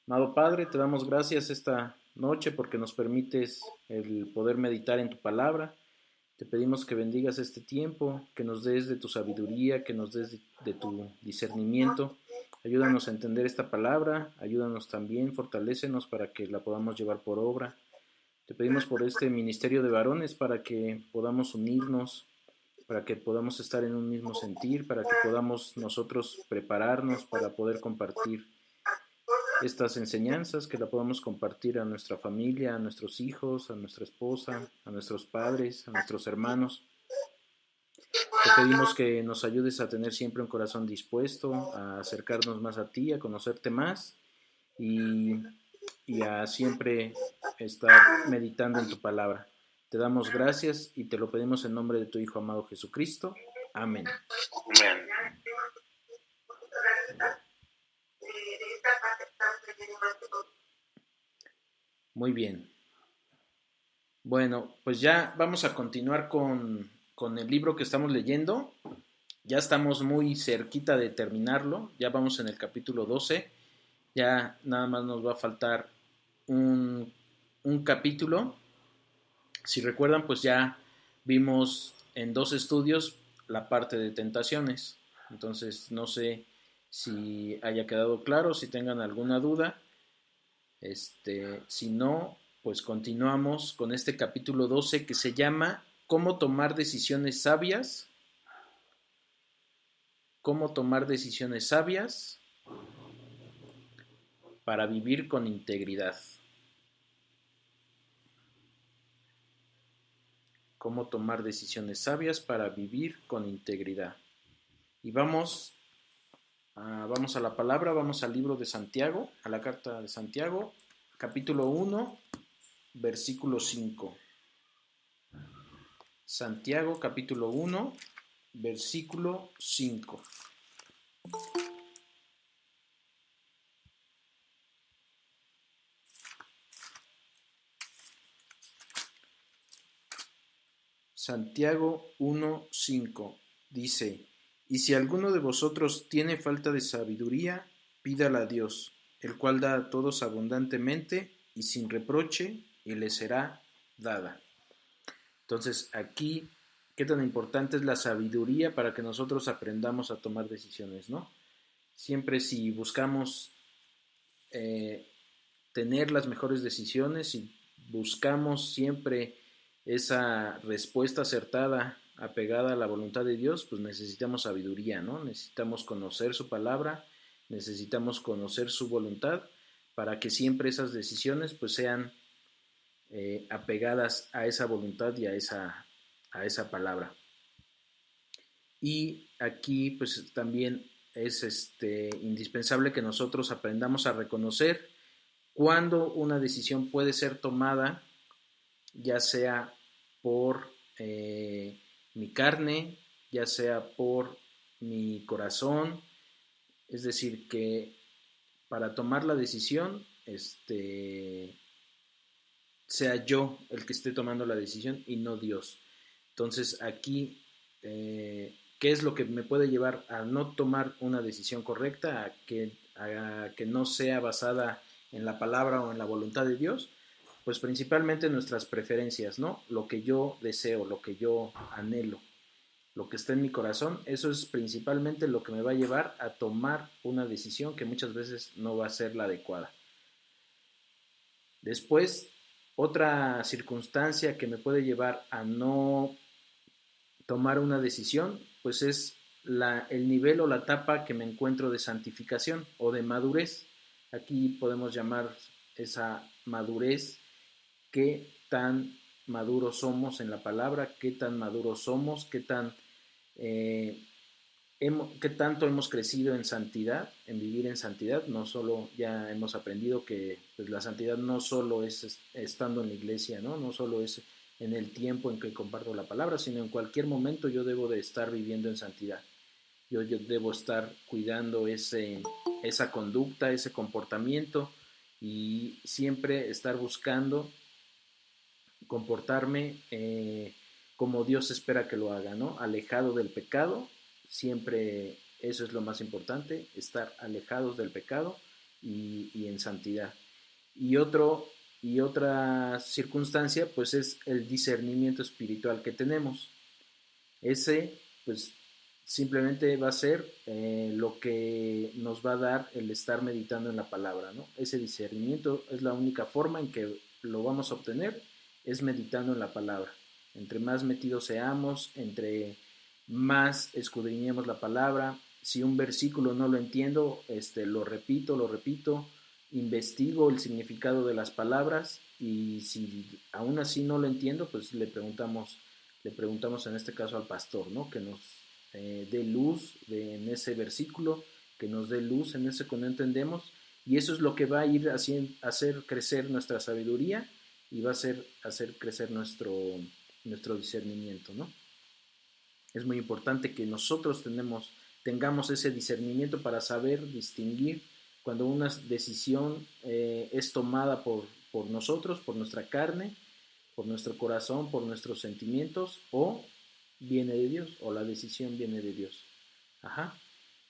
Amado Padre, te damos gracias esta noche porque nos permites el poder meditar en tu palabra. Te pedimos que bendigas este tiempo, que nos des de tu sabiduría, que nos des de tu discernimiento. Ayúdanos a entender esta palabra, ayúdanos también, fortalécenos para que la podamos llevar por obra. Te pedimos por este ministerio de varones para que podamos unirnos, para que podamos estar en un mismo sentir, para que podamos nosotros prepararnos para poder compartir estas enseñanzas, que la podamos compartir a nuestra familia, a nuestros hijos, a nuestra esposa, a nuestros padres, a nuestros hermanos. Te pedimos que nos ayudes a tener siempre un corazón dispuesto a acercarnos más a ti, a conocerte más y, y a siempre estar meditando en tu palabra. Te damos gracias y te lo pedimos en nombre de tu Hijo amado Jesucristo. Amén. Amén. Muy bien. Bueno, pues ya vamos a continuar con el libro que estamos leyendo. Ya estamos muy cerquita de terminarlo. Ya vamos en el capítulo 12. Ya nada más nos va a faltar un capítulo. Si recuerdan, pues ya vimos en dos estudios la parte de tentaciones. Entonces, no sé si haya quedado claro, si tengan alguna duda. Si no, pues continuamos con este capítulo 12 que se llama ¿Cómo tomar decisiones sabias? ¿Cómo tomar decisiones sabias para vivir con integridad? ¿Cómo tomar decisiones sabias para vivir con integridad? Y vamos a la palabra, vamos al libro de Santiago, a la carta de Santiago, capítulo 1, versículo 5. Santiago, capítulo 1, versículo 5. Santiago 1:5 dice, y si alguno de vosotros tiene falta de sabiduría, pídala a Dios, el cual da a todos abundantemente y sin reproche, y le será dada. Entonces aquí, ¿qué tan importante es la sabiduría para que nosotros aprendamos a tomar decisiones, no? Siempre si buscamos eh, tener las mejores decisiones y buscamos siempre esa respuesta acertada, apegada a la voluntad de Dios, pues necesitamos sabiduría, ¿no? Necesitamos conocer su palabra, necesitamos conocer su voluntad para que siempre esas decisiones pues sean apegadas a esa voluntad y a esa palabra. Y aquí pues también es indispensable que nosotros aprendamos a reconocer cuándo una decisión puede ser tomada, ya sea por mi carne, ya sea por mi corazón, es decir, que para tomar la decisión, sea yo el que esté tomando la decisión y no Dios. Entonces aquí, ¿qué es lo que me puede llevar a no tomar una decisión correcta, a que no sea basada en la palabra o en la voluntad de Dios? Pues principalmente nuestras preferencias, ¿no? Lo que yo deseo, lo que yo anhelo, lo que está en mi corazón, eso es principalmente lo que me va a llevar a tomar una decisión que muchas veces no va a ser la adecuada. Después, otra circunstancia que me puede llevar a no tomar una decisión, pues es el nivel o la etapa que me encuentro de santificación o de madurez. Aquí podemos llamar esa madurez qué tan maduros somos en la palabra, qué tan maduros somos, eh, qué tanto hemos crecido en santidad, en vivir en santidad. No solo ya hemos aprendido que pues, la santidad no solo es estando en la iglesia, ¿no? No solo es en el tiempo en que comparto la palabra, sino en cualquier momento yo debo de estar viviendo en santidad. Yo debo estar cuidando esa conducta, ese comportamiento y siempre estar buscando comportarme como Dios espera que lo haga, ¿no? Alejado del pecado, siempre eso es lo más importante, estar alejados del pecado y en santidad. Y, y otra circunstancia, pues es el discernimiento espiritual que tenemos. Ese, pues simplemente va a ser lo que nos va a dar el estar meditando en la palabra, ¿no? Ese discernimiento es la única forma en que lo vamos a obtener, es meditando en la palabra. Entre más metidos seamos, entre más escudriñemos la palabra, si un versículo no lo entiendo, lo repito, investigo el significado de las palabras y si aún así no lo entiendo, pues le preguntamos en este caso al pastor, ¿no? Que nos dé luz en ese versículo, que nos dé luz en ese que no entendemos, y eso es lo que va a ir a hacer crecer nuestra sabiduría y va a hacer crecer nuestro discernimiento, ¿no? Es muy importante que nosotros tengamos ese discernimiento para saber distinguir cuando una decisión es tomada por nosotros, por nuestra carne, por nuestro corazón, por nuestros sentimientos, o viene de Dios, o la decisión viene de Dios. Ajá.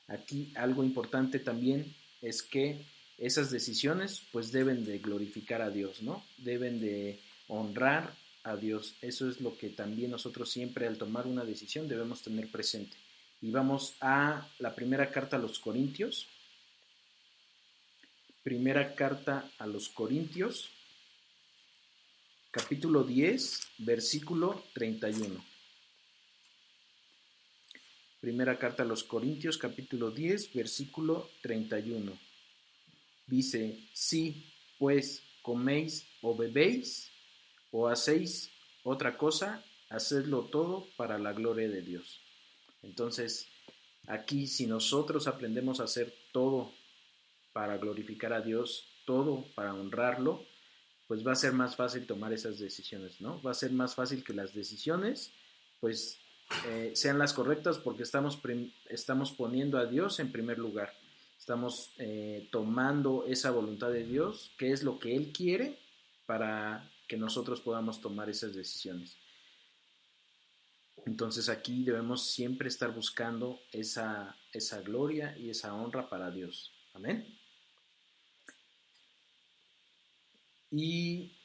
Aquí algo importante también es que esas decisiones pues deben de glorificar a Dios, ¿no? Deben de honrar a Dios. Eso es lo que también nosotros siempre al tomar una decisión debemos tener presente. Y vamos a la primera carta a los Corintios. Primera carta a los Corintios, capítulo 10, versículo 31. Primera carta a los Corintios, capítulo 10, versículo 31. Dice, si pues coméis o bebéis o hacéis otra cosa, hacedlo todo para la gloria de Dios. Entonces, aquí si nosotros aprendemos a hacer todo para glorificar a Dios, todo para honrarlo, pues va a ser más fácil tomar esas decisiones, ¿no? Va a ser más fácil que las decisiones, pues, sean las correctas porque estamos poniendo a Dios en primer lugar. Estamos tomando esa voluntad de Dios, que es lo que Él quiere para que nosotros podamos tomar esas decisiones. Entonces aquí debemos siempre estar buscando esa gloria y esa honra para Dios. Amén. Y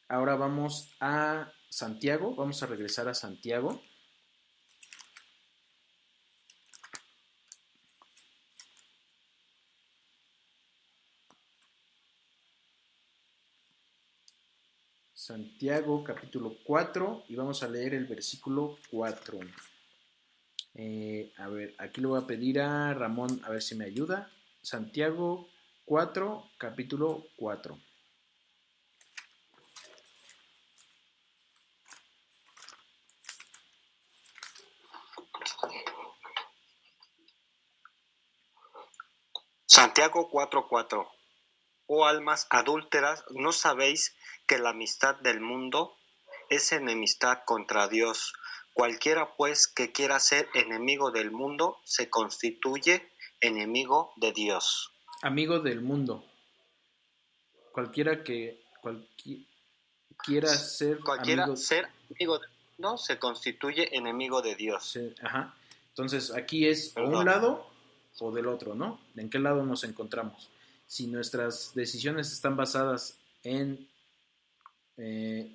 ahora vamos a Santiago, vamos a regresar a Santiago. Santiago capítulo 4 y vamos a leer el versículo 4. A ver, aquí le voy a pedir a Ramón a ver si me ayuda. Santiago 4, capítulo 4. Santiago 4:4. Oh almas adúlteras, ¿no sabéis que la amistad del mundo es enemistad contra Dios? Cualquiera pues que quiera ser enemigo del mundo se constituye enemigo de Dios. Amigo del mundo. Cualquiera ser amigo del mundo se constituye enemigo de Dios. Ajá. Entonces aquí es o un lado o del otro, ¿no? ¿En qué lado nos encontramos? Si nuestras decisiones están basadas en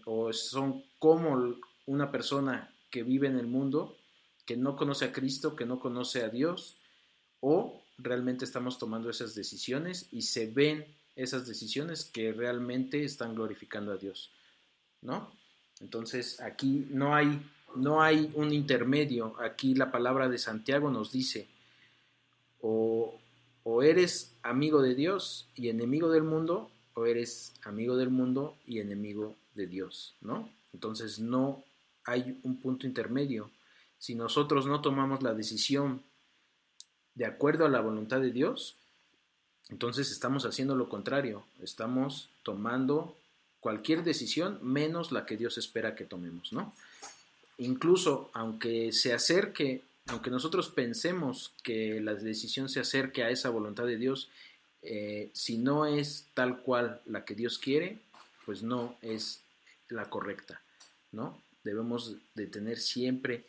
o son como una persona que vive en el mundo, que no conoce a Cristo, que no conoce a Dios, o realmente estamos tomando esas decisiones y se ven esas decisiones que realmente están glorificando a Dios, ¿no? Entonces aquí no hay un intermedio. Aquí la palabra de Santiago nos dice o eres amigo de Dios y enemigo del mundo, o eres amigo del mundo y enemigo de Dios, ¿no? Entonces no hay un punto intermedio. Si nosotros no tomamos la decisión de acuerdo a la voluntad de Dios, entonces estamos haciendo lo contrario. Estamos tomando cualquier decisión menos la que Dios espera que tomemos, ¿no? Incluso aunque nosotros pensemos que la decisión se acerque a esa voluntad de Dios, si no es tal cual la que Dios quiere, pues no es la correcta, ¿no? Debemos de tener siempre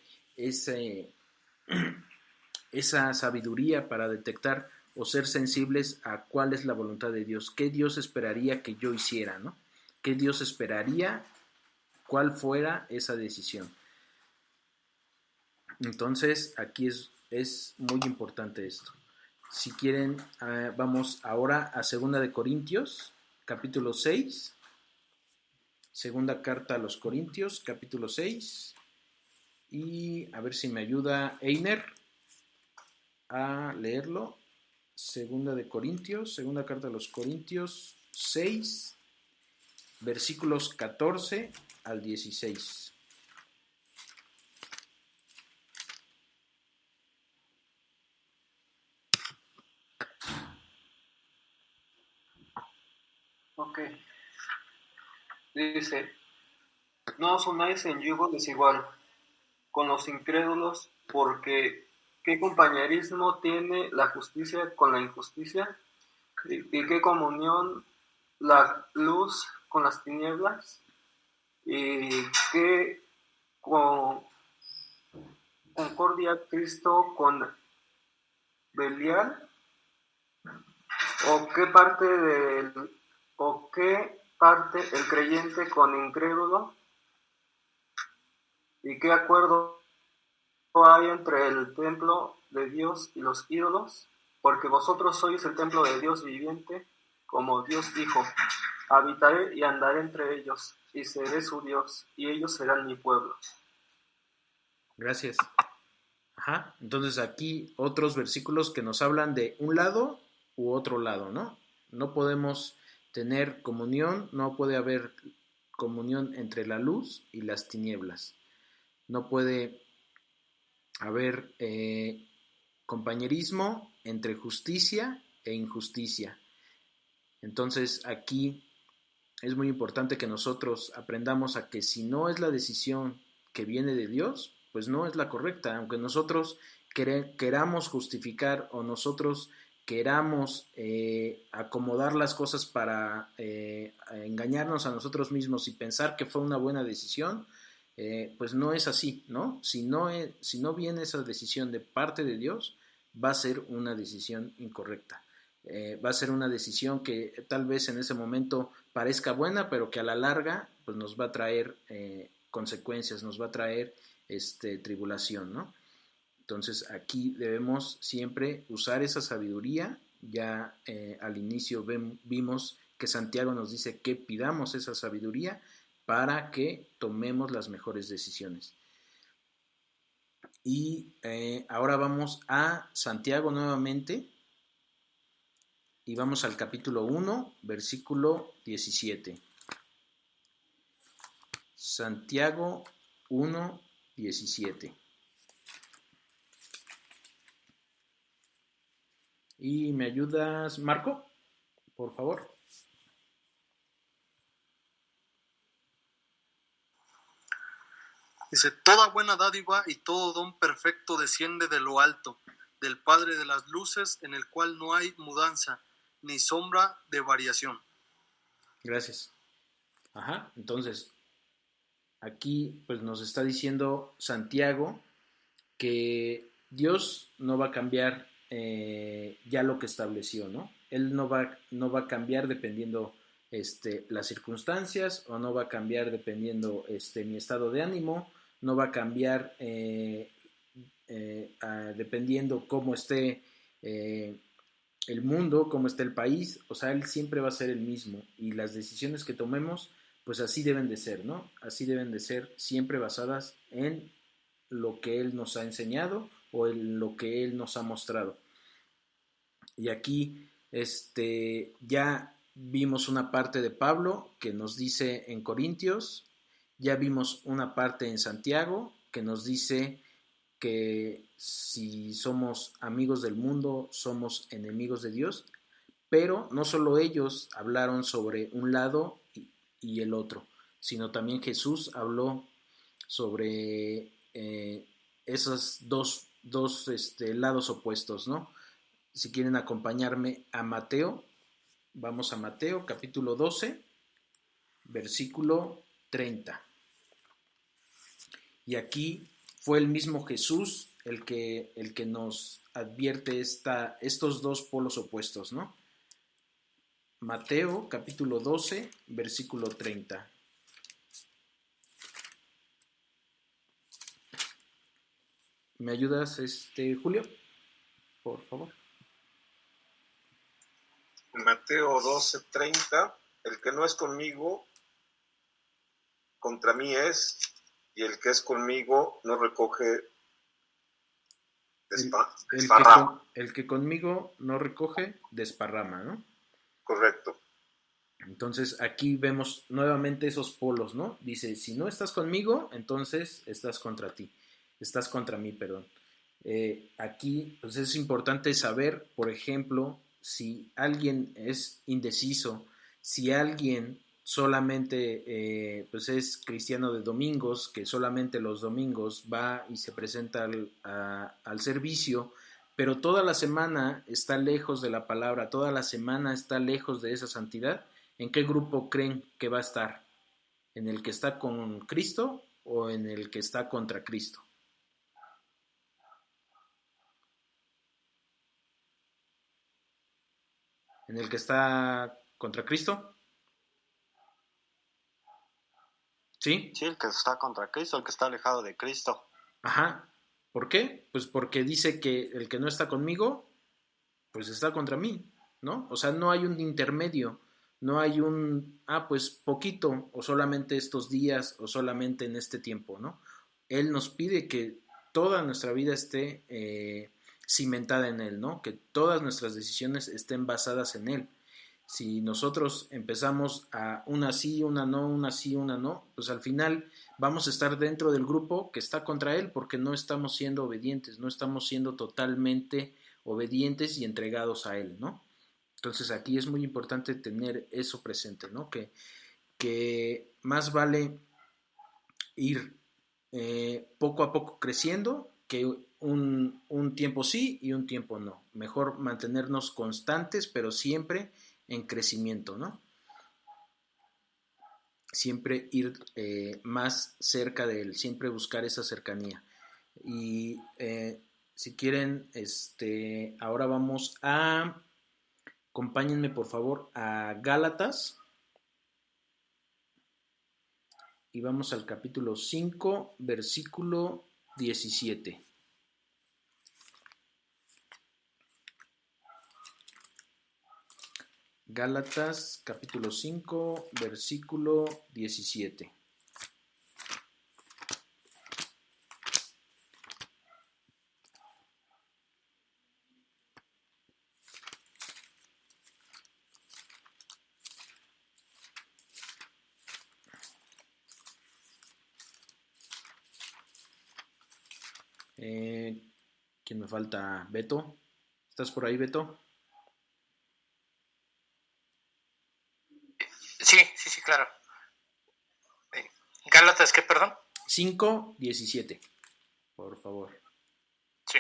esa sabiduría para detectar o ser sensibles a cuál es la voluntad de Dios, qué Dios esperaría que yo hiciera, ¿no? ¿Qué Dios esperaría cuál fuera esa decisión? Entonces, aquí es muy importante esto. Si quieren, vamos ahora a 2 capítulo 6. Segunda carta a los Corintios, capítulo 6. Y a ver si me ayuda Einer a leerlo. Segunda carta a los Corintios 6, versículos 14 al 16. Ok. Dice, no os unáis en yugo desigual con los incrédulos, porque ¿qué compañerismo tiene la justicia con la injusticia? ¿Y qué comunión la luz con las tinieblas? ¿Y qué concordia Cristo con Belial? ¿O qué parte el creyente con incrédulo? ¿Y qué acuerdo hay entre el templo de Dios y los ídolos? Porque vosotros sois el templo de Dios viviente, como Dios dijo, habitaré y andaré entre ellos, y seré su Dios, y ellos serán mi pueblo. Gracias. Ajá. Entonces aquí otros versículos que nos hablan de un lado u otro lado, ¿no? No podemos tener comunión, no puede haber comunión entre la luz y las tinieblas. No puede haber compañerismo entre justicia e injusticia. Entonces aquí es muy importante que nosotros aprendamos a que si no es la decisión que viene de Dios, pues no es la correcta, aunque nosotros queramos justificar o nosotros queramos acomodar las cosas para engañarnos a nosotros mismos y pensar que fue una buena decisión, pues no es así, ¿no? Si no viene esa decisión de parte de Dios, va a ser una decisión incorrecta. Va a ser una decisión que tal vez en ese momento parezca buena, pero que a la larga pues nos va a traer consecuencias, nos va a traer tribulación, ¿no? Entonces aquí debemos siempre usar esa sabiduría. Ya al inicio vimos que Santiago nos dice que pidamos esa sabiduría para que tomemos las mejores decisiones. Y ahora vamos a Santiago nuevamente. Y vamos al capítulo 1, versículo 17. Santiago 1, 17. ¿Y me ayudas, Marco? Por favor. Dice, toda buena dádiva y todo don perfecto desciende de lo alto, del Padre de las luces, en el cual no hay mudanza, ni sombra de variación. Gracias. Ajá, entonces, aquí pues nos está diciendo Santiago que Dios no va a cambiar ya lo que estableció, ¿no? Él no va a cambiar dependiendo las circunstancias, o no va a cambiar dependiendo mi estado de ánimo, no va a cambiar dependiendo cómo esté el mundo, cómo esté el país. O sea, Él siempre va a ser el mismo, y las decisiones que tomemos, pues así deben de ser, ¿no? Así deben de ser, siempre basadas en lo que Él nos ha enseñado o en lo que Él nos ha mostrado. Y aquí ya vimos una parte de Pablo que nos dice en Corintios, ya vimos una parte en Santiago que nos dice que si somos amigos del mundo, somos enemigos de Dios, pero no solo ellos hablaron sobre un lado y el otro, sino también Jesús habló sobre esos dos lados opuestos, ¿no? Si quieren acompañarme a Mateo, vamos a Mateo capítulo 12, versículo 30. Y aquí fue el mismo Jesús el que nos advierte estos dos polos opuestos, ¿no? Mateo capítulo 12, versículo 30. ¿Me ayudas, Julio? Por favor. Mateo 12:30, el que no es conmigo, contra mí es, y el que es conmigo no recoge, desparrama. El que conmigo no recoge, desparrama, ¿no? Correcto. Entonces aquí vemos nuevamente esos polos, ¿no? Dice, si no estás conmigo, entonces estás contra mí, perdón. Aquí pues es importante saber, por ejemplo, si alguien es indeciso, si alguien solamente pues es cristiano de domingos, que solamente los domingos va y se presenta al servicio, pero toda la semana está lejos de la palabra, toda la semana está lejos de esa santidad, ¿en qué grupo creen que va a estar? ¿En el que está con Cristo o en el que está contra Cristo? ¿En el que está contra Cristo? ¿Sí? Sí, el que está contra Cristo, el que está alejado de Cristo. Ajá. ¿Por qué? Pues porque dice que el que no está conmigo, pues está contra mí, ¿no? O sea, no hay un intermedio, no hay pues poquito, o solamente estos días, o solamente en este tiempo, ¿no? Él nos pide que toda nuestra vida esté cimentada en Él, ¿no? Que todas nuestras decisiones estén basadas en Él. Si nosotros empezamos a una sí, una no, una sí, una no, pues al final vamos a estar dentro del grupo que está contra Él porque no estamos siendo obedientes, no estamos siendo totalmente obedientes y entregados a Él, ¿no? Entonces aquí es muy importante tener eso presente, ¿no? Que más vale ir poco a poco creciendo que un tiempo sí y un tiempo no. Mejor mantenernos constantes, pero siempre en crecimiento, ¿no? Siempre ir más cerca de Él, siempre buscar esa cercanía. Y si quieren, ahora vamos acompáñenme por favor a Gálatas y vamos al capítulo 5, versículo 17. Gálatas capítulo 5, versículo 17. ¿Quién me falta? ¿Beto? ¿Estás por ahí, Beto? Sí, claro. Gálatas, ¿qué, perdón? 5:17, por favor. Sí.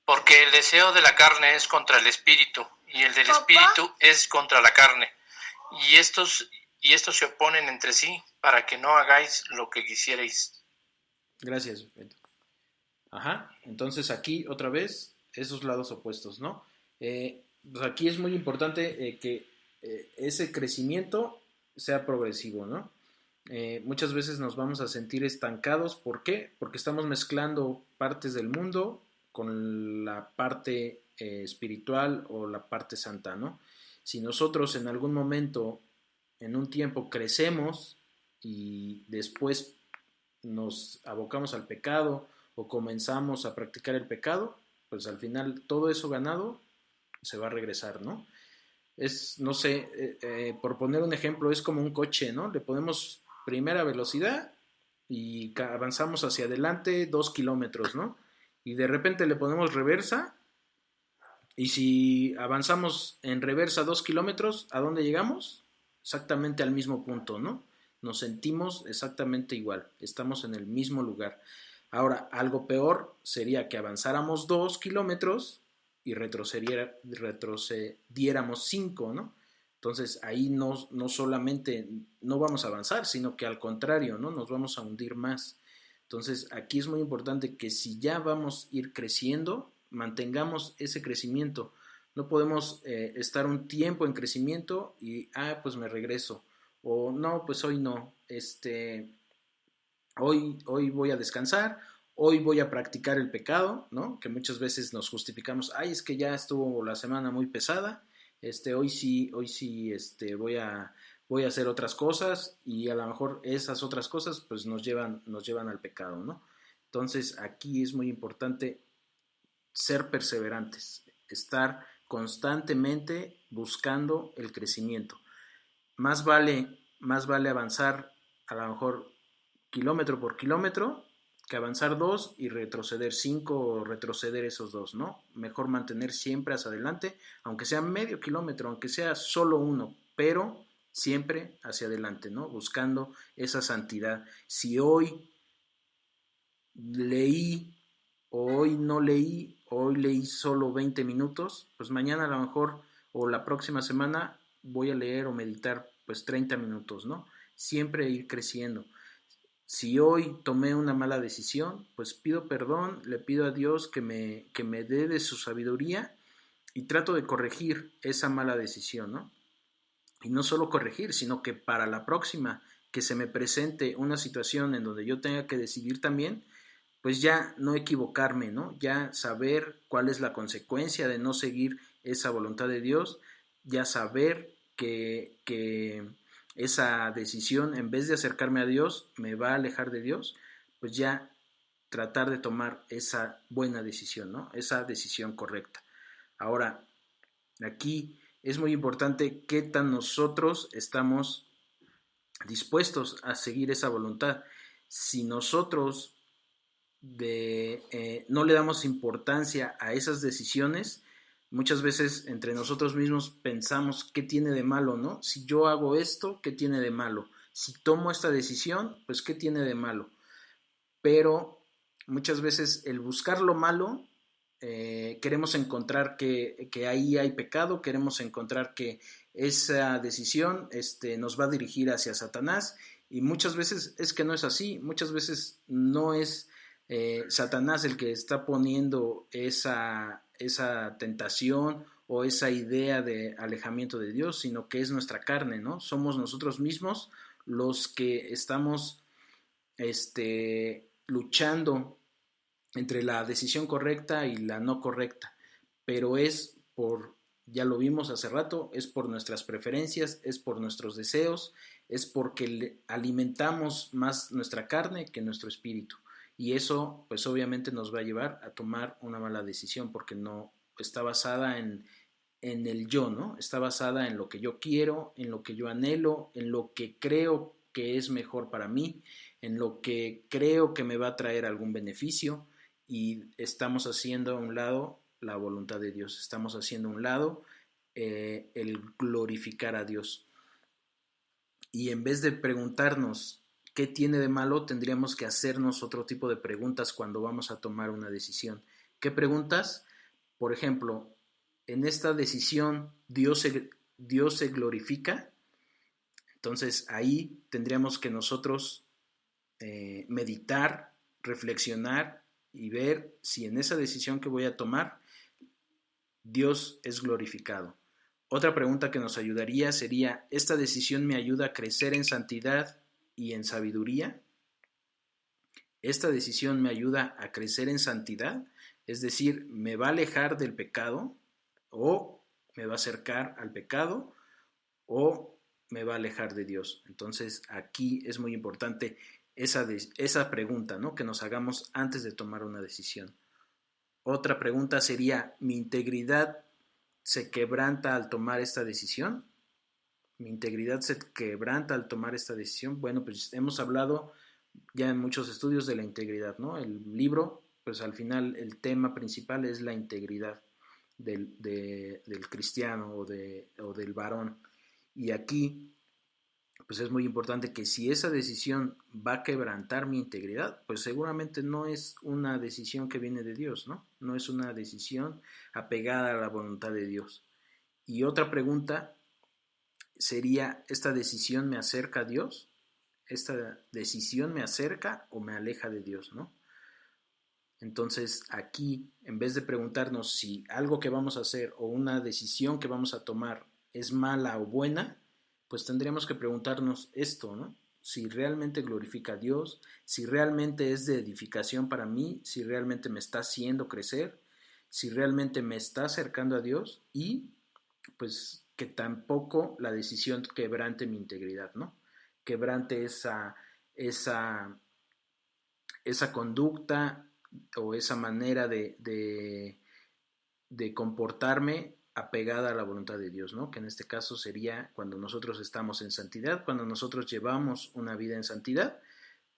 Porque el deseo de la carne es contra el espíritu, y el del espíritu es contra la carne. Y estos se oponen entre sí, para que no hagáis lo que quisierais. Gracias, Beto. Ajá, entonces aquí otra vez esos lados opuestos, ¿no? Pues aquí es muy importante que ese crecimiento sea progresivo, ¿no? Muchas veces nos vamos a sentir estancados, ¿por qué? Porque estamos mezclando partes del mundo con la parte espiritual o la parte santa, ¿no? Si nosotros en algún momento, en un tiempo, crecemos y después nos abocamos al pecado o comenzamos a practicar el pecado, pues al final todo eso ganado se va a regresar, ¿no? No sé, por poner un ejemplo, es como un coche, ¿no? Le ponemos primera velocidad y avanzamos hacia adelante 2 kilómetros, ¿no? Y de repente le ponemos reversa y si avanzamos en reversa 2 kilómetros, ¿a dónde llegamos? Exactamente al mismo punto, ¿no? Nos sentimos exactamente igual, estamos en el mismo lugar. Ahora, algo peor sería que avanzáramos 2 kilómetros y retrocediéramos 5, ¿no? Entonces ahí no solamente no vamos a avanzar, sino que al contrario, ¿no? Nos vamos a hundir más. Entonces aquí es muy importante que si ya vamos a ir creciendo, mantengamos ese crecimiento. No podemos estar un tiempo en crecimiento y, pues me regreso. O no, pues hoy no. Hoy voy a descansar, hoy voy a practicar el pecado, ¿no? Que muchas veces nos justificamos, es que ya estuvo la semana muy pesada, hoy sí, voy a hacer otras cosas y a lo mejor esas otras cosas pues nos llevan al pecado, ¿no? Entonces aquí es muy importante ser perseverantes, estar constantemente buscando el crecimiento. Más vale avanzar a lo mejor kilómetro por kilómetro que avanzar 2 y retroceder 5 o retroceder esos 2, ¿no? Mejor mantener siempre hacia adelante, aunque sea medio kilómetro, aunque sea solo 1, pero siempre hacia adelante, ¿no? Buscando esa santidad. Si hoy leí o hoy no leí, hoy leí solo 20 minutos, pues mañana a lo mejor o la próxima semana voy a leer o meditar pues 30 minutos, ¿no? Siempre ir creciendo. Si hoy tomé una mala decisión, pues pido perdón, le pido a Dios que me dé de su sabiduría y trato de corregir esa mala decisión, ¿no? Y no solo corregir, sino que para la próxima que se me presente una situación en donde yo tenga que decidir también, pues ya no equivocarme, ¿no? Ya saber cuál es la consecuencia de no seguir esa voluntad de Dios, ya saber que esa decisión, en vez de acercarme a Dios, me va a alejar de Dios, pues ya tratar de tomar esa buena decisión, ¿no? Esa decisión correcta. Ahora, aquí es muy importante qué tan nosotros estamos dispuestos a seguir esa voluntad. Si nosotros no le damos importancia a esas decisiones, muchas veces entre nosotros mismos pensamos qué tiene de malo, ¿no? Si yo hago esto, ¿qué tiene de malo? Si tomo esta decisión, pues ¿qué tiene de malo? Pero muchas veces el buscar lo malo, queremos encontrar que ahí hay pecado, queremos encontrar que esa decisión nos va a dirigir hacia Satanás, y muchas veces es que no es así, muchas veces no es Satanás el que está poniendo esa tentación o esa idea de alejamiento de Dios, sino que es nuestra carne, ¿no? Somos nosotros mismos los que estamos luchando entre la decisión correcta y la no correcta, pero es por, ya lo vimos hace rato, es por nuestras preferencias, es por nuestros deseos, es porque alimentamos más nuestra carne que nuestro espíritu. Y eso, pues obviamente nos va a llevar a tomar una mala decisión, porque no está basada en el yo, ¿no? Está basada en lo que yo quiero, en lo que yo anhelo, en lo que creo que es mejor para mí, en lo que creo que me va a traer algún beneficio, y estamos haciendo a un lado la voluntad de Dios, estamos haciendo a un lado el glorificar a Dios. Y en vez de preguntarnos ¿qué tiene de malo? Tendríamos que hacernos otro tipo de preguntas cuando vamos a tomar una decisión. ¿Qué preguntas? Por ejemplo, en esta decisión Dios se glorifica. Entonces ahí tendríamos que nosotros meditar, reflexionar y ver si en esa decisión que voy a tomar Dios es glorificado. Otra pregunta que nos ayudaría sería, ¿esta decisión me ayuda a crecer en santidad y en sabiduría? ¿Esta decisión me ayuda a crecer en santidad? Es decir, ¿me va a alejar del pecado o me va a acercar al pecado o me va a alejar de Dios? Entonces aquí es muy importante esa pregunta, ¿no? Que nos hagamos antes de tomar una decisión. Otra pregunta sería, ¿mi integridad se quebranta al tomar esta decisión? ¿Mi integridad se quebranta al tomar esta decisión? Bueno, pues hemos hablado ya en muchos estudios de la integridad, ¿no? El libro, pues al final el tema principal es la integridad del cristiano o del varón. Y aquí pues es muy importante que si esa decisión va a quebrantar mi integridad, pues seguramente no es una decisión que viene de Dios, ¿no? No es una decisión apegada a la voluntad de Dios. Y otra pregunta sería, ¿esta decisión me acerca a Dios? ¿Esta decisión me acerca o me aleja de Dios, ¿no? Entonces aquí, en vez de preguntarnos si algo que vamos a hacer o una decisión que vamos a tomar es mala o buena, pues tendríamos que preguntarnos esto, ¿no? Si realmente glorifica a Dios, si realmente es de edificación para mí, si realmente me está haciendo crecer, si realmente me está acercando a Dios y pues que tampoco la decisión quebrante mi integridad, ¿no? Quebrante esa conducta o esa manera de comportarme apegada a la voluntad de Dios, ¿no? Que en este caso sería cuando nosotros estamos en santidad, cuando nosotros llevamos una vida en santidad,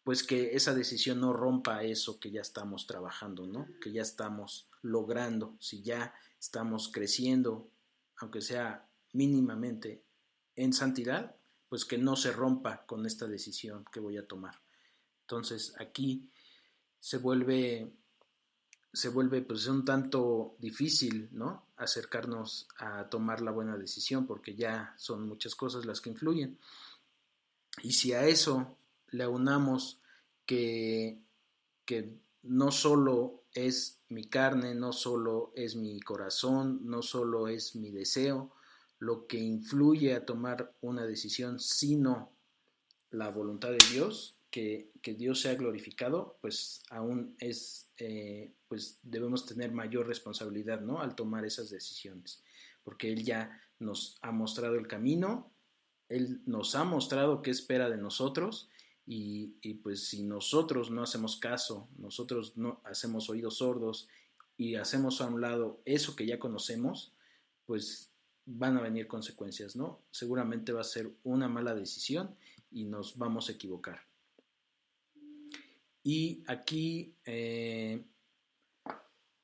pues que esa decisión no rompa eso que ya estamos trabajando, ¿no? Que ya estamos logrando, si ya estamos creciendo, aunque sea mínimamente en santidad, pues que no se rompa con esta decisión que voy a tomar. Entonces aquí se vuelve pues un tanto difícil, ¿no? Acercarnos a tomar la buena decisión porque ya son muchas cosas las que influyen. Y si a eso le aunamos que no solo es mi carne, no solo es mi corazón, no solo es mi deseo, lo que influye a tomar una decisión, sino la voluntad de Dios, que Dios sea glorificado, pues aún es, pues debemos tener mayor responsabilidad, ¿no? Al tomar esas decisiones, porque Él ya nos ha mostrado el camino, Él nos ha mostrado qué espera de nosotros y pues si nosotros no hacemos caso, nosotros no hacemos oídos sordos y hacemos a un lado eso que ya conocemos, pues van a venir consecuencias, ¿no? Seguramente va a ser una mala decisión y nos vamos a equivocar. Y aquí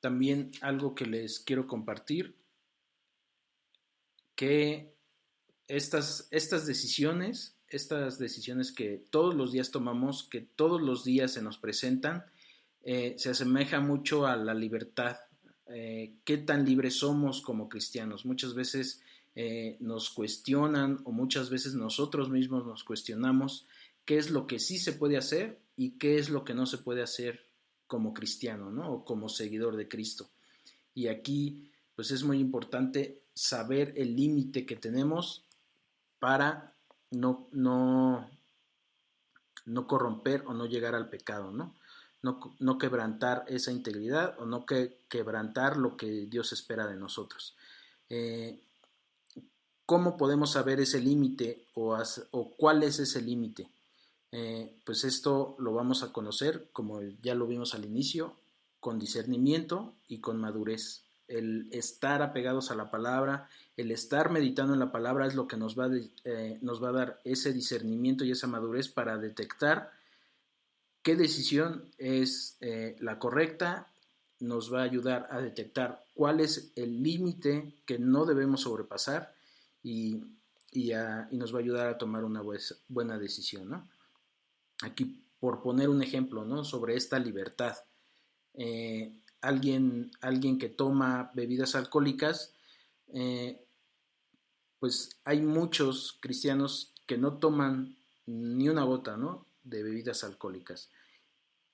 también algo que les quiero compartir, que estas decisiones que todos los días tomamos, que todos los días se nos presentan, se asemeja mucho a la libertad. ¿Qué tan libres somos como cristianos? Muchas veces nos cuestionan o muchas veces nosotros mismos nos cuestionamos qué es lo que sí se puede hacer y qué es lo que no se puede hacer como cristiano, ¿no? O como seguidor de Cristo. Y aquí pues es muy importante saber el límite que tenemos para no corromper o no llegar al pecado, ¿no? No quebrantar esa integridad o no quebrantar lo que Dios espera de nosotros. ¿Cómo podemos saber ese límite o cuál es ese límite? Pues esto lo vamos a conocer, como ya lo vimos al inicio, con discernimiento y con madurez. El estar apegados a la palabra, el estar meditando en la palabra es lo que nos va a dar ese discernimiento y esa madurez para detectar qué decisión es la correcta, nos va a ayudar a detectar cuál es el límite que no debemos sobrepasar y nos va a ayudar a tomar una buena decisión, ¿no? Aquí, por poner un ejemplo, ¿no? Sobre esta libertad. Alguien que toma bebidas alcohólicas, pues hay muchos cristianos que no toman ni una gota, ¿no? De bebidas alcohólicas.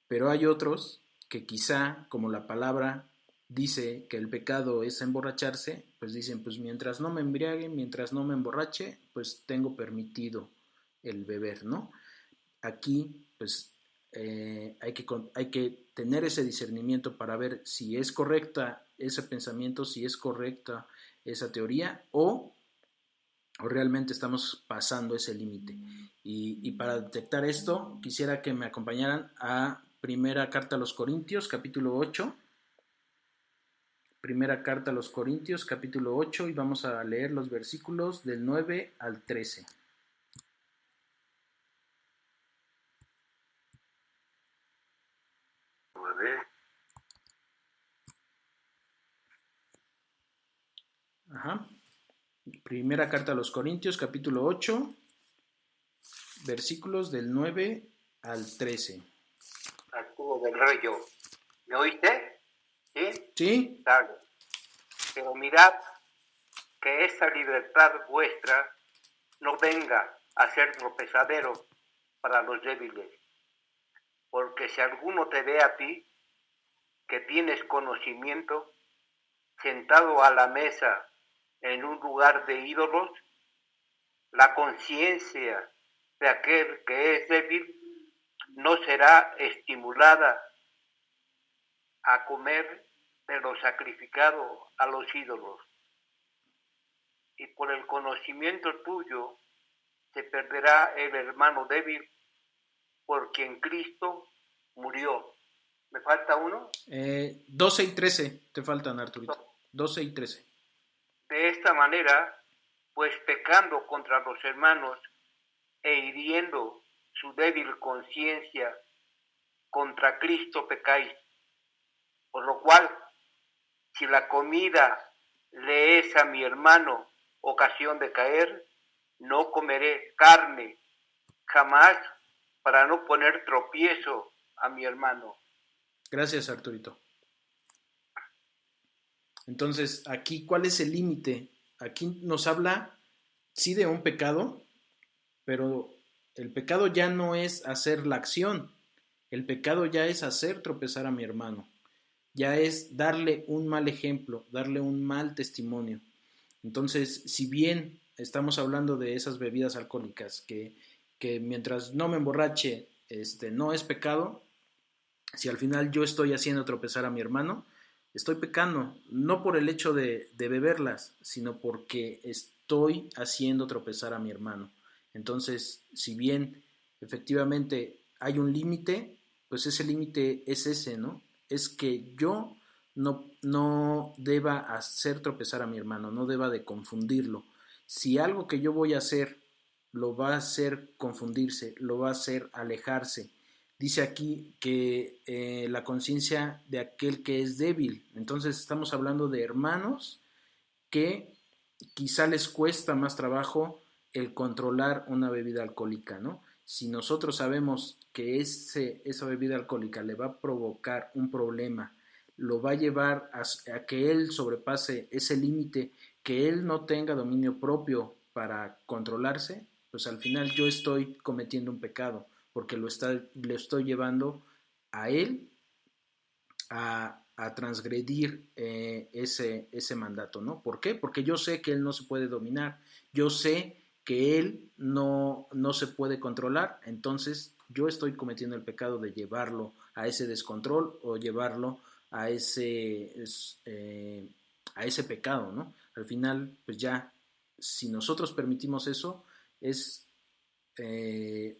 Pero hay otros que quizá, como la palabra dice que el pecado es emborracharse, pues dicen, pues mientras no me embriague, mientras no me emborrache, pues tengo permitido el beber, ¿no? Aquí, pues, hay que tener ese discernimiento para ver si es correcta ese pensamiento, si es correcta esa teoría o realmente estamos pasando ese límite. Y para detectar esto, quisiera que me acompañaran a Primera Carta a los Corintios, capítulo 8. Primera Carta a los Corintios, capítulo 8, y vamos a leer los versículos del 9 al 13. Primera Carta a los Corintios, capítulo 8, versículos del 9 al 13. Arturo del Rollo. ¿Me oíste? ¿Sí? ¿Sí? Dale. Pero mirad que esta libertad vuestra no venga a ser tropezadero para los débiles. Porque si alguno te ve a ti, que tienes conocimiento, sentado a la mesa en un lugar de ídolos, la conciencia de aquel que es débil no será estimulada a comer de lo sacrificado a los ídolos. Y por el conocimiento tuyo se perderá el hermano débil por quien Cristo murió. ¿Me falta uno? 12 y 13 te faltan, Arturito. 12 y 13. De esta manera, pues pecando contra los hermanos e hiriendo su débil conciencia, contra Cristo pecáis. Por lo cual, si la comida le es a mi hermano ocasión de caer, no comeré carne jamás para no poner tropiezo a mi hermano. Gracias, Arturito. Entonces, aquí, ¿cuál es el límite? Aquí nos habla, sí, de un pecado, pero el pecado ya no es hacer la acción. El pecado ya es hacer tropezar a mi hermano. Ya es darle un mal ejemplo, darle un mal testimonio. Entonces, si bien estamos hablando de esas bebidas alcohólicas, que mientras no me emborrache, no es pecado, si al final yo estoy haciendo tropezar a mi hermano, estoy pecando, no por el hecho de beberlas, sino porque estoy haciendo tropezar a mi hermano. Entonces, si bien efectivamente hay un límite, pues ese límite es ese, ¿no? Es que yo no deba hacer tropezar a mi hermano, no deba de confundirlo. Si algo que yo voy a hacer lo va a hacer confundirse, lo va a hacer alejarse. Dice aquí que la conciencia de aquel que es débil. Entonces estamos hablando de hermanos que quizá les cuesta más trabajo el controlar una bebida alcohólica, ¿no? Si nosotros sabemos que esa bebida alcohólica le va a provocar un problema, lo va a llevar a que él sobrepase ese límite, que él no tenga dominio propio para controlarse, pues al final yo estoy cometiendo un pecado, porque le estoy llevando a él a transgredir ese mandato, ¿no? ¿Por qué? Porque yo sé que él no se puede dominar, yo sé que él no se puede controlar, entonces yo estoy cometiendo el pecado de llevarlo a ese descontrol o llevarlo a ese pecado, ¿no? Al final, pues ya, si nosotros permitimos eso,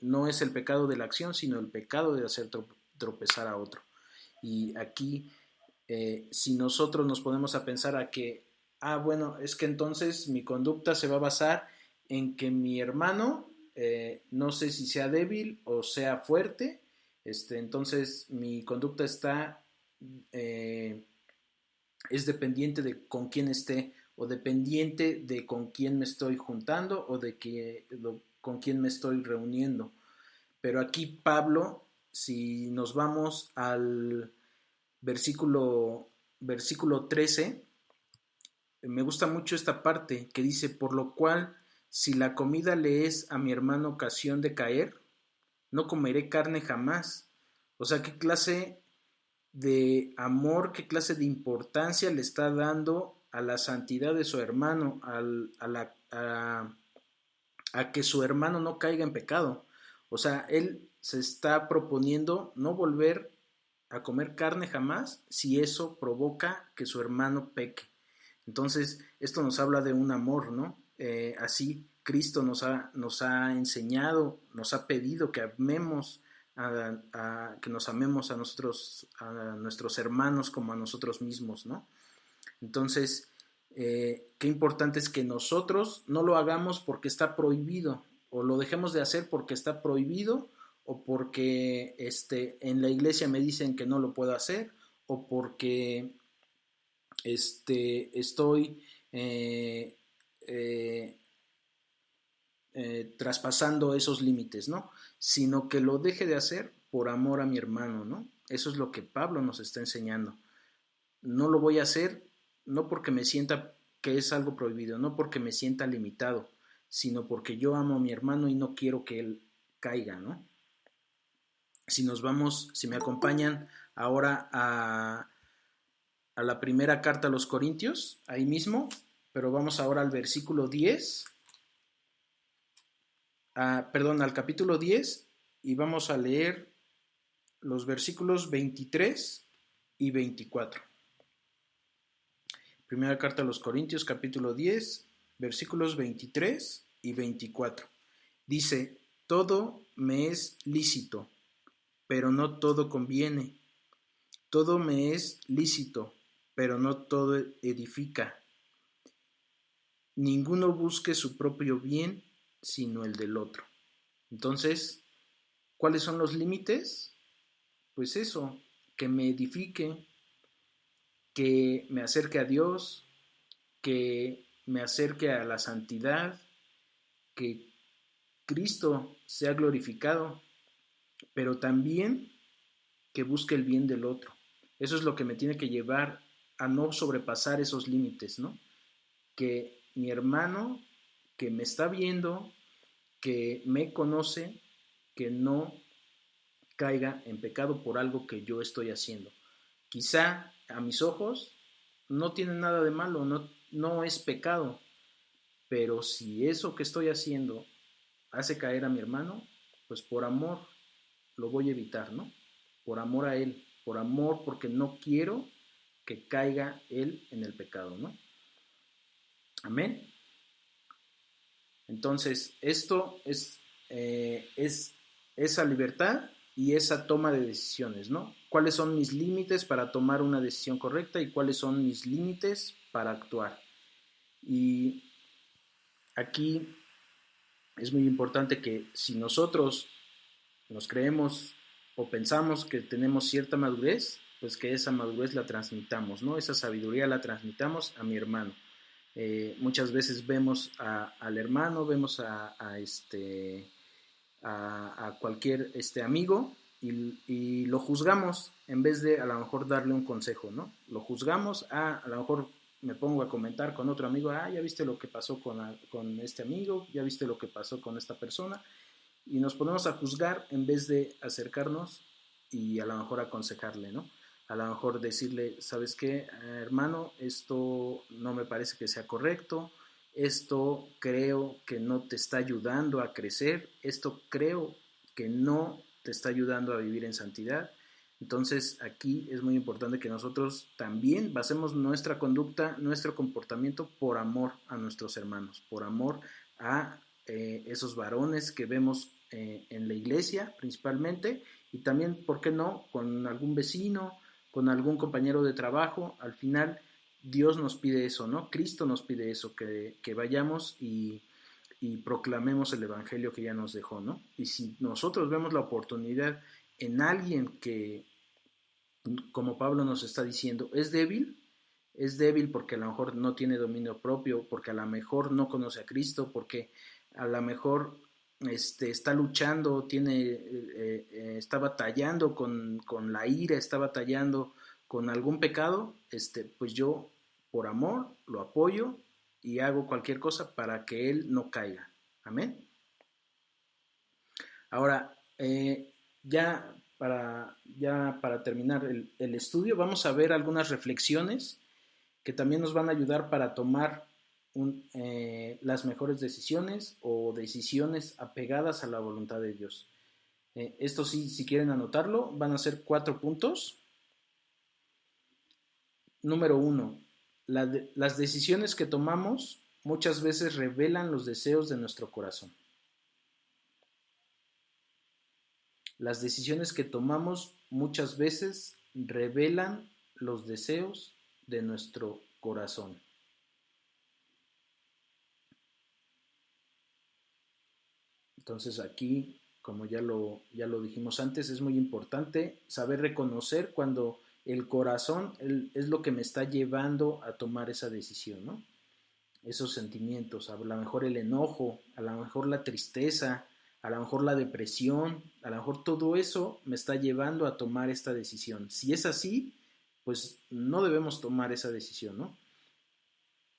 no es el pecado de la acción, sino el pecado de hacer tropezar a otro. Y aquí, si nosotros nos ponemos a pensar a que, bueno, es que entonces mi conducta se va a basar en que mi hermano, no sé si sea débil o sea fuerte, entonces mi conducta es dependiente de con quién esté, o dependiente de con quién me estoy juntando, o con quién me estoy reuniendo. Pero aquí Pablo, si nos vamos al versículo 13, me gusta mucho esta parte que dice: por lo cual, si la comida le es a mi hermano ocasión de caer, no comeré carne jamás. O sea, ¿qué clase de amor, qué clase de importancia le está dando a la santidad de su hermano, a que su hermano no caiga en pecado? O sea, él se está proponiendo no volver a comer carne jamás si eso provoca que su hermano peque. Entonces, esto nos habla de un amor, ¿no? Así Cristo nos ha enseñado, nos ha pedido que amemos que nos amemos a nuestros hermanos como a nosotros mismos, ¿no? Entonces, qué importante es que nosotros no lo hagamos porque está prohibido, o lo dejemos de hacer porque está prohibido, o porque en la iglesia me dicen que no lo puedo hacer, o porque estoy traspasando esos límites, ¿no? Sino que lo deje de hacer por amor a mi hermano, ¿no? Eso es lo que Pablo nos está enseñando. No lo voy a hacer no porque me sienta que es algo prohibido, no porque me sienta limitado, sino porque yo amo a mi hermano y no quiero que él caiga, ¿no? Si me acompañan ahora a la primera carta a los Corintios, ahí mismo, pero vamos ahora al versículo 10, al capítulo 10, y vamos a leer los versículos 23 y 24. Primera carta a los Corintios, capítulo 10, versículos 23 y 24. Dice: todo me es lícito, pero no todo conviene. Todo me es lícito, pero no todo edifica. Ninguno busque su propio bien, sino el del otro. Entonces, ¿cuáles son los límites? Pues eso, que me edifique, que me acerque a Dios, que me acerque a la santidad, que Cristo sea glorificado, pero también que busque el bien del otro. Eso es lo que me tiene que llevar a no sobrepasar esos límites, ¿no? Que mi hermano que me está viendo, que me conoce, que no caiga en pecado por algo que yo estoy haciendo. Quizá a mis ojos no tiene nada de malo, no es pecado, pero si eso que estoy haciendo hace caer a mi hermano, pues por amor lo voy a evitar, ¿no? Por amor a él, por amor, porque no quiero que caiga él en el pecado, ¿no? Amén. Entonces, esto es esa libertad y esa toma de decisiones, ¿no? ¿Cuáles son mis límites para tomar una decisión correcta y cuáles son mis límites para actuar? Y aquí es muy importante que si nosotros nos creemos o pensamos que tenemos cierta madurez, pues que esa madurez la transmitamos, ¿no? Esa sabiduría la transmitamos a mi hermano. Muchas veces vemos al hermano, vemos a cualquier amigo y lo juzgamos en vez de a lo mejor darle un consejo, ¿no? Lo juzgamos, a lo mejor me pongo a comentar con otro amigo, ya viste lo que pasó con este amigo, ya viste lo que pasó con esta persona, y nos ponemos a juzgar en vez de acercarnos y a lo mejor aconsejarle, ¿no? A lo mejor decirle, ¿sabes qué, hermano? Esto no me parece que sea correcto, esto creo que no te está ayudando a crecer, esto creo que no te está ayudando a vivir en santidad. Entonces aquí es muy importante que nosotros también basemos nuestra conducta, nuestro comportamiento por amor a nuestros hermanos, por amor a esos varones que vemos en la iglesia principalmente, y también, ¿por qué no?, con algún vecino, con algún compañero de trabajo. Al final Dios nos pide eso, ¿no? Cristo nos pide eso, que vayamos y proclamemos el evangelio que ya nos dejó, ¿no? Y si nosotros vemos la oportunidad en alguien que, como Pablo nos está diciendo, es débil porque a lo mejor no tiene dominio propio, porque a lo mejor no conoce a Cristo, porque a lo mejor está luchando, está batallando con la ira, está batallando con algún pecado, pues yo por amor lo apoyo y hago cualquier cosa para que él no caiga. Amén. Ahora, ya para terminar el estudio, vamos a ver algunas reflexiones que también nos van a ayudar para tomar las mejores decisiones o decisiones apegadas a la voluntad de Dios. Esto sí, si quieren anotarlo, van a ser 4 puntos. Número 1, las decisiones que tomamos muchas veces revelan los deseos de nuestro corazón. Las decisiones que tomamos muchas veces revelan los deseos de nuestro corazón. Entonces aquí, como ya lo dijimos antes, es muy importante saber reconocer cuando el corazón es lo que me está llevando a tomar esa decisión, ¿no? esos sentimientos, a lo mejor el enojo, a lo mejor la tristeza, a lo mejor la depresión, a lo mejor todo eso me está llevando a tomar esta decisión. Si es así, pues no debemos tomar esa decisión, ¿no?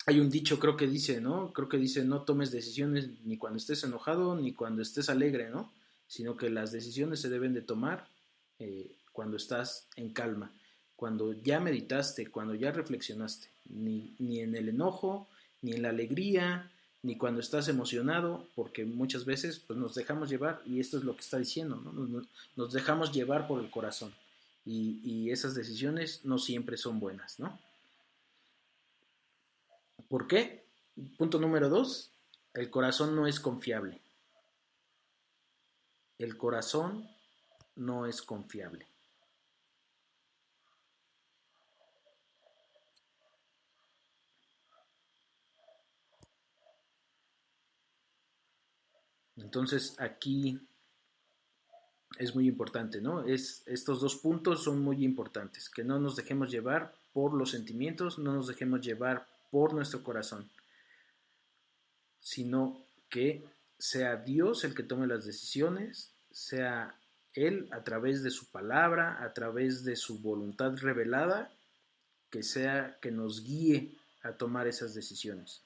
Hay un dicho, creo que dice, ¿no? Creo que dice, no tomes decisiones ni cuando estés enojado ni cuando estés alegre, ¿no? Sino que las decisiones se deben de tomar cuando estás en calma, cuando ya meditaste, cuando ya reflexionaste, ni en el enojo, ni en la alegría, ni cuando estás emocionado, porque muchas veces pues, nos dejamos llevar, y esto es lo que está diciendo, ¿no? Nos dejamos llevar por el corazón, y esas decisiones no siempre son buenas, ¿no? ¿Por qué? Punto número 2, el corazón no es confiable. El corazón no es confiable. Entonces aquí es muy importante, ¿no? Estos dos puntos son muy importantes, que no nos dejemos llevar por los sentimientos, no nos dejemos llevar por nuestro corazón, sino que sea Dios el que tome las decisiones, sea Él a través de su palabra, a través de su voluntad revelada, que sea que nos guíe a tomar esas decisiones.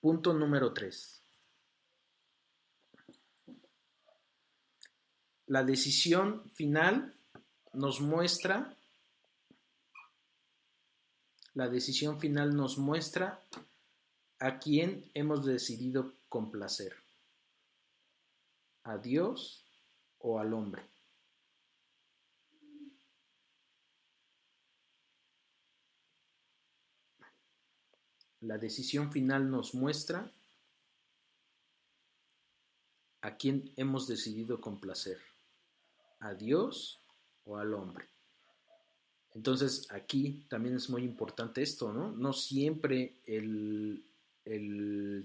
Punto número 3. La decisión final nos muestra a quién hemos decidido complacer, a Dios o al hombre. La decisión final nos muestra a quién hemos decidido complacer, a Dios o al hombre. Entonces aquí también es muy importante esto, ¿no? No siempre el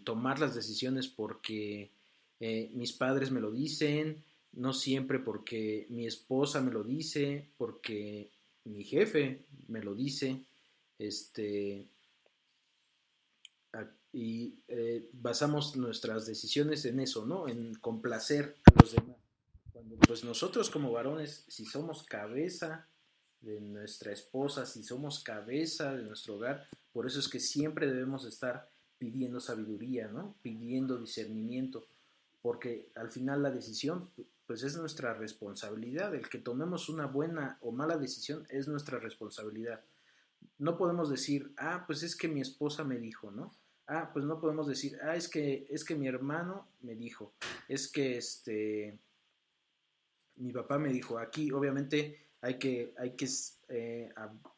tomar las decisiones porque mis padres me lo dicen, no siempre porque mi esposa me lo dice, porque mi jefe me lo dice, y basamos nuestras decisiones en eso, ¿no? En complacer a los demás. Cuando pues nosotros como varones, si somos cabeza de nuestra esposa, si somos cabeza de nuestro hogar, por eso es que siempre debemos estar pidiendo sabiduría, ¿no? Pidiendo discernimiento, porque al final la decisión pues es nuestra responsabilidad, el que tomemos una buena o mala decisión es nuestra responsabilidad. No podemos decir, pues es que mi esposa me dijo, ¿no? Pues no podemos decir, es que mi hermano me dijo, es que mi papá me dijo. Aquí obviamente hay que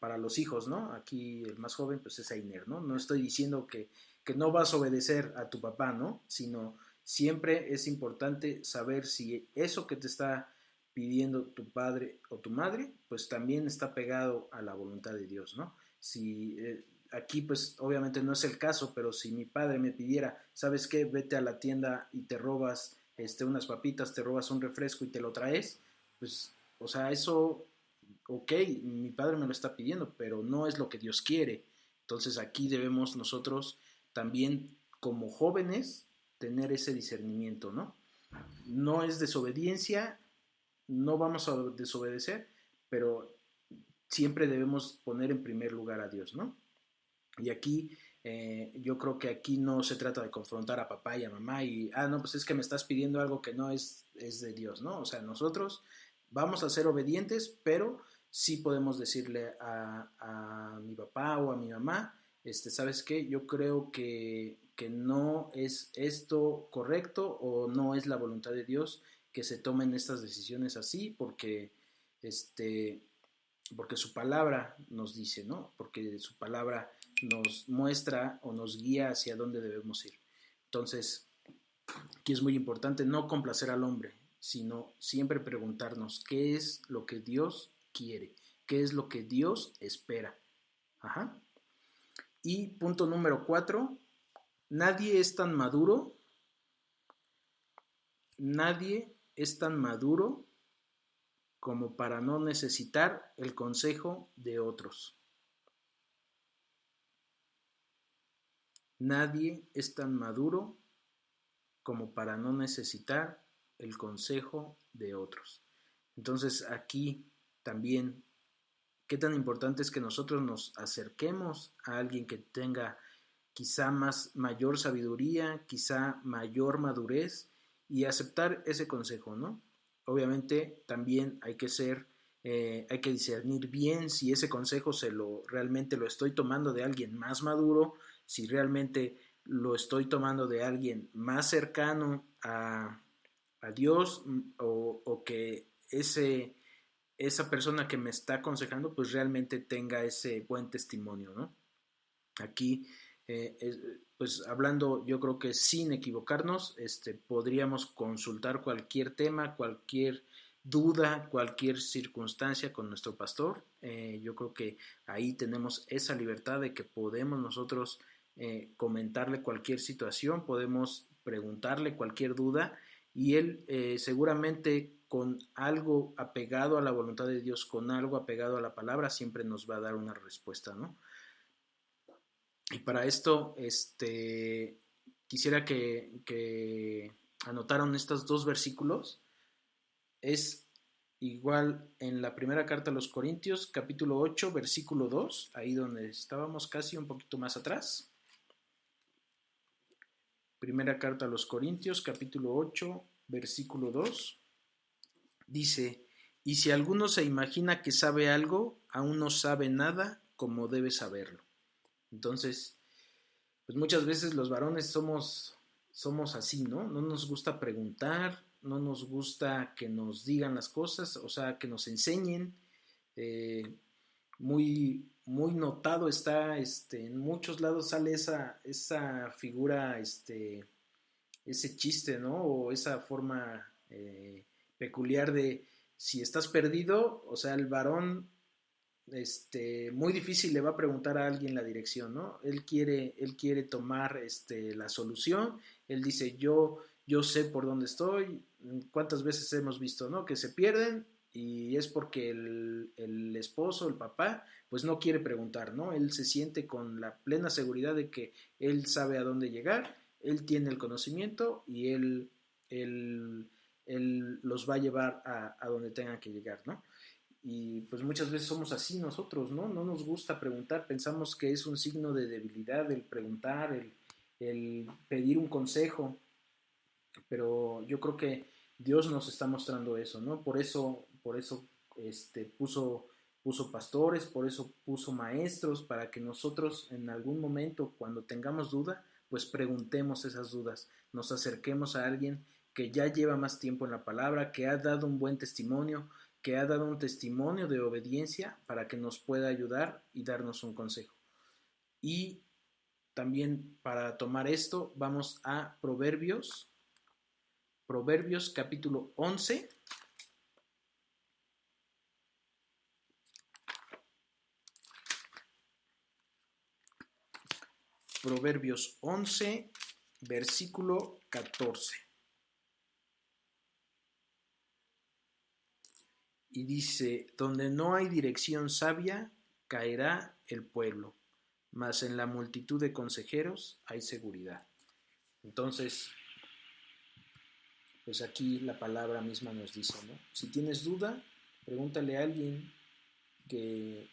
para los hijos, ¿no? Aquí el más joven pues es Einer, ¿no? No estoy diciendo que no vas a obedecer a tu papá, ¿no? Sino siempre es importante saber si eso que te está pidiendo tu padre o tu madre, pues también está pegado a la voluntad de Dios, ¿no? Si aquí pues obviamente no es el caso, pero si mi padre me pidiera, ¿sabes qué? Vete a la tienda y te robas unas papitas, te robas un refresco y te lo traes, pues, o sea, eso, ok, mi padre me lo está pidiendo, pero no es lo que Dios quiere. Entonces aquí debemos nosotros también como jóvenes tener ese discernimiento, ¿no? No es desobediencia, no vamos a desobedecer, pero siempre debemos poner en primer lugar a Dios, ¿no? Y aquí yo creo que aquí no se trata de confrontar a papá y a mamá y, no, pues es que me estás pidiendo algo que no es de Dios, ¿no? O sea, nosotros vamos a ser obedientes, pero sí podemos decirle a mi papá o a mi mamá, ¿sabes qué? Yo creo que no es esto correcto o no es la voluntad de Dios que se tomen estas decisiones así porque porque su palabra nos dice, ¿no? Porque su palabra nos muestra o nos guía hacia dónde debemos ir. Entonces, aquí es muy importante no complacer al hombre, sino siempre preguntarnos qué es lo que Dios quiere, qué es lo que Dios espera. Ajá. Y punto número 4, nadie es tan maduro como para no necesitar el consejo de otros. Nadie es tan maduro como para no necesitar el consejo de otros. Entonces aquí también, qué tan importante es que nosotros nos acerquemos a alguien que tenga quizá mayor sabiduría, quizá mayor madurez y aceptar ese consejo, ¿no? Obviamente también hay que discernir bien si ese consejo realmente lo estoy tomando de alguien más maduro, si realmente lo estoy tomando de alguien más cercano a Dios, o que esa persona que me está aconsejando pues realmente tenga ese buen testimonio, ¿no? Aquí, pues hablando, yo creo que sin equivocarnos, podríamos consultar cualquier tema, cualquier duda, cualquier circunstancia con nuestro pastor. Yo creo que ahí tenemos esa libertad de que podemos nosotros comentarle cualquier situación, podemos preguntarle cualquier duda y él seguramente con algo apegado a la voluntad de Dios, con algo apegado a la palabra, siempre nos va a dar una respuesta, ¿no? Y para esto, quisiera que anotaran estos dos versículos. Es igual en la primera carta a los Corintios, capítulo 8, versículo 2, ahí donde estábamos casi un poquito más atrás. Primera carta a los Corintios, capítulo 8, versículo 2. Dice, y si alguno se imagina que sabe algo, aún no sabe nada como debe saberlo. Entonces, pues muchas veces los varones somos así, ¿no? No nos gusta preguntar, no nos gusta que nos digan las cosas, o sea, que nos enseñen. Muy, muy notado está, en muchos lados sale esa figura, ese chiste, ¿no? O esa forma peculiar de si estás perdido, o sea, el varón muy difícil le va a preguntar a alguien la dirección, ¿no? Él quiere tomar la solución, él dice, yo sé por dónde estoy. ¿Cuántas veces hemos visto, ¿no? Que se pierden y es porque el esposo, el papá, pues no quiere preguntar, ¿no? Él se siente con la plena seguridad de que él sabe a dónde llegar, él tiene el conocimiento y él los va a llevar a donde tengan que llegar, ¿no? Y pues muchas veces somos así nosotros, ¿no? No nos gusta preguntar, pensamos que es un signo de debilidad el preguntar, el pedir un consejo, pero yo creo que Dios nos está mostrando eso, ¿no? Por eso puso pastores, por eso puso maestros, para que nosotros en algún momento, cuando tengamos duda, pues preguntemos esas dudas, nos acerquemos a alguien que ya lleva más tiempo en la palabra, que ha dado un buen testimonio, que ha dado un testimonio de obediencia para que nos pueda ayudar y darnos un consejo. Y también para tomar esto, vamos a Proverbios capítulo 11. Proverbios 11, versículo 14. Y dice, donde no hay dirección sabia, caerá el pueblo, mas en la multitud de consejeros hay seguridad. Entonces, pues aquí la palabra misma nos dice, ¿no? Si tienes duda, pregúntale a alguien que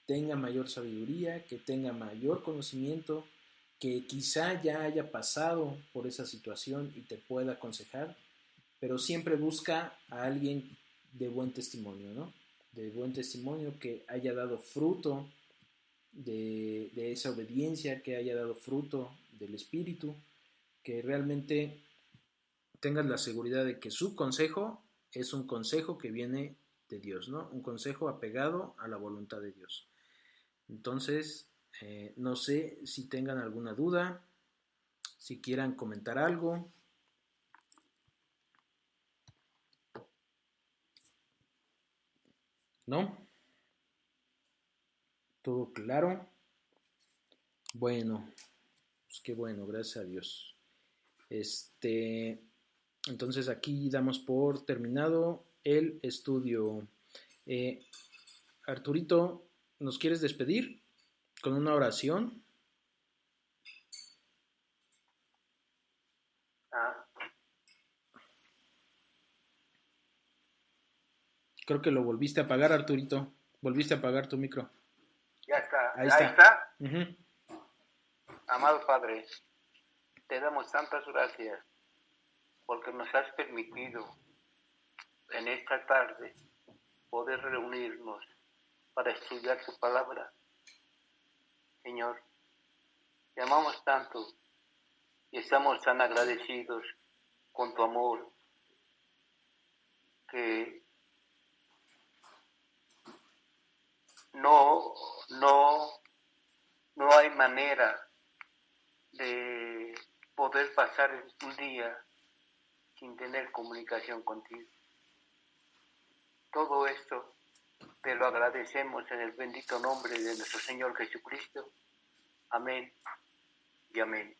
tenga mayor sabiduría, que tenga mayor conocimiento, que quizá ya haya pasado por esa situación y te pueda aconsejar, pero siempre busca a alguien de buen testimonio, ¿no? De buen testimonio, que haya dado fruto de esa obediencia, que haya dado fruto del Espíritu, que realmente tengas la seguridad de que su consejo es un consejo que viene de Dios, ¿no? Un consejo apegado a la voluntad de Dios. Entonces, no sé si tengan alguna duda, si quieran comentar algo. ¿No? ¿Todo claro? Bueno, pues qué bueno, gracias a Dios. Entonces aquí damos por terminado el estudio. Arturito, ¿nos quieres despedir con una oración? Creo que lo volviste a apagar, Arturito. Volviste a apagar tu micro. Ya está. Ahí Ahí está. está. Ujú. Amado Padre, te damos tantas gracias porque nos has permitido en esta tarde poder reunirnos para estudiar tu palabra. Señor, te amamos tanto y estamos tan agradecidos con tu amor que no hay manera de poder pasar un día sin tener comunicación contigo. Todo esto te lo agradecemos en el bendito nombre de nuestro Señor Jesucristo. Amén y amén.